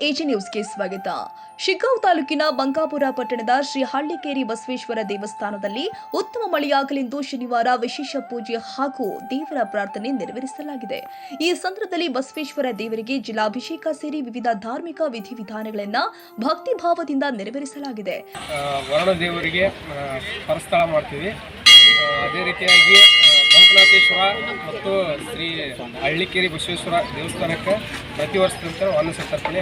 AG ನ್ಯೂಸ್ಗೆ ಸ್ವಾಗತ. ಶಿಗ್ಗಾಂವ್ ತಾಲೂಕಿನ ಬಂಕಾಪುರ ಪಟ್ಟಣದ ಶ್ರೀ ಹಳ್ಳಿಕೇರಿ ಬಸವೇಶ್ವರ ದೇವಸ್ಥಾನದಲ್ಲಿ ಉತ್ತಮ ಮಳೆಯಾಗಲೆಂದು ಶನಿವಾರ ವಿಶೇಷ ಪೂಜೆ ಹಾಗೂ ದೇವರ ಪ್ರಾರ್ಥನೆ ನೆರವೇರಿಸಲಾಗಿದೆ. ಈ ಸಂದರ್ಭದಲ್ಲಿ ಬಸವೇಶ್ವರ ದೇವರಿಗೆ ಜಿಲ್ಲಾಭಿಷೇಕ ಸೇರಿ ವಿವಿಧ ಧಾರ್ಮಿಕ ವಿಧಿವಿಧಾನಗಳನ್ನು ಭಕ್ತಿ ಭಾವದಿಂದ ನೆರವೇರಿಸಲಾಗಿದೆ. ವರುಣ ದೇವರಿಗೆ ಪರಸ್ಥಳ ಮಾಡ್ತೀವಿ. ಅದೇ ರೀತಿಯಾಗಿ ಬಂಕನಾಥೇಶ್ವರ ಮತ್ತು ಶ್ರೀ ಹಳ್ಳಿಕೇರಿ ಬಸವೇಶ್ವರ ದೇವಸ್ಥಾನಕ್ಕೆ ಪ್ರತಿ ವರ್ಷದಂತೆ ಅನ್ನಸಂತರ್ಪಣೆ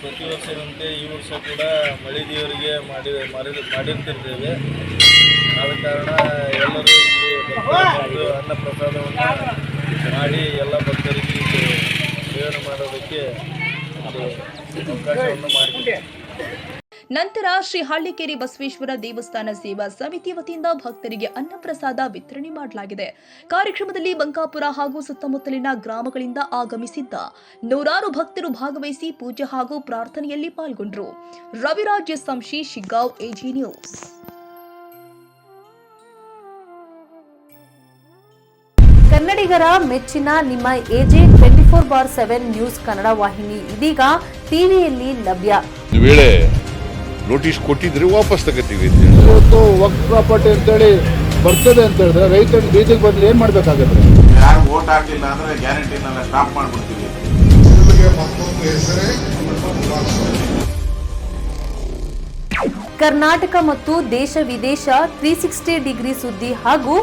ಪ್ರತಿ ವರ್ಷದಂತೆ ಈ ವರ್ಷ ಕೂಡ ಮಳೆ ದೇವರಿಗೆ ಮಾಡಿರ್ತಿರ್ತೇವೆ. ಆದ ಕಾರಣ ಎಲ್ಲರೂ ಇಲ್ಲಿ ಅನ್ನ ಪ್ರಸಾದವನ್ನು ಮಾಡಿ ಎಲ್ಲ ಭಕ್ತರಿಗೆ ಸೇವನೆ ಮಾಡೋದಕ್ಕೆ ಅವಕಾಶವನ್ನು ಮಾಡಿದೆ. ನಂತರ ಶ್ರೀ ಹಳ್ಳಿಕೇರಿ ಬಸವೇಶ್ವರ ದೇವಸ್ಥಾನ ಸೇವಾ ಸಮಿತಿ ವತಿಯಿಂದ ಭಕ್ತರಿಗೆ ಅನ್ನಪ್ರಸಾದ ವಿತರಣೆ ಮಾಡಲಾಗಿದೆ. ಕಾರ್ಯಕ್ರಮದಲ್ಲಿ ಬಂಕಾಪುರ ಹಾಗೂ ಸುತ್ತಮುತ್ತಲಿನ ಗ್ರಾಮಗಳಿಂದ ಆಗಮಿಸಿದ್ದ ನೂರಾರು ಭಕ್ತರು ಭಾಗವಹಿಸಿ ಪೂಜೆ ಹಾಗೂ ಪ್ರಾರ್ಥನೆಯಲ್ಲಿ ಪಾಲ್ಗೊಂಡರು. Raviraj Samshi, Shiggaon, AG news. ಕನ್ನಡಿಗರ ಮೆಚ್ಚಿನ ನಿಮ್ಮ ಎಜೆ 24/7 ನ್ಯೂಸ್ ಕನ್ನಡ ವಾಹಿನಿ ಇದೀಗ ಟಿವಿಯಲ್ಲಿ ಲಭ್ಯ. ನೋಟಿಸ್ ಕೊಟ್ಟಿದ್ರೆ ವಾಪಸ್ ತಗೋತೀವಿ. ಇವತ್ತು ವಕ್ಫ್ ಪ್ರಾಪರ್ಟಿ ಅಂತೇಳಿ ಬರ್ತದೆ ಅಂತ ಹೇಳಿದ್ರೆ ರೈತರು ಬೀದಿಗೆ ಬಂದು ಏನ್ ಮಾಡ್ಬೇಕಾಗತ್ತೆ? ಯಾರು ವೋಟ್ ಹಾಕಿಲ್ಲ ಅಂದ್ರೆ ಗ್ಯಾರಂಟಿನೆಲ್ಲ ಸ್ಟಾಪ್ ಮಾಡ್ಬಿಡ್ತೀವಿ. ಕರ್ನಾಟಕ ಮತ್ತು ದೇಶ ವಿದೇಶ 360 ಡಿಗ್ರಿ ಸುದ್ದಿ ಹಾಗೂ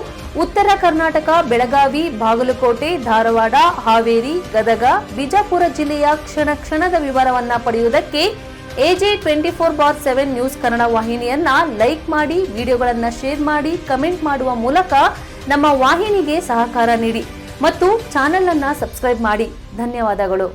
ಉತ್ತರ ಕರ್ನಾಟಕ, ಬೆಳಗಾವಿ, ಬಾಗಲಕೋಟೆ, ಧಾರವಾಡ, ಹಾವೇರಿ, ಗದಗ, ಬಿಜಾಪುರ ಜಿಲ್ಲೆಯ ಕ್ಷಣ ಕ್ಷಣದ ವಿವರವನ್ನ ಪಡೆಯುವುದಕ್ಕೆ ಎಜೆ 24/7 ನ್ಯೂಸ್ ಕನ್ನಡ ವಾಹಿನಿಯನ್ನ ಲೈಕ್ ಮಾಡಿ, ವಿಡಿಯೋಗಳನ್ನ ಶೇರ್ ಮಾಡಿ, ಕಮೆಂಟ್ ಮಾಡುವ ಮೂಲಕ ನಮ್ಮ ವಾಹಿನಿಗೆ ಸಹಕಾರ ನೀಡಿ ಮತ್ತು ಚಾನೆಲ್ ಅನ್ನ ಸಬ್ಸ್ಕ್ರೈಬ್ ಮಾಡಿ. ಧನ್ಯವಾದಗಳು.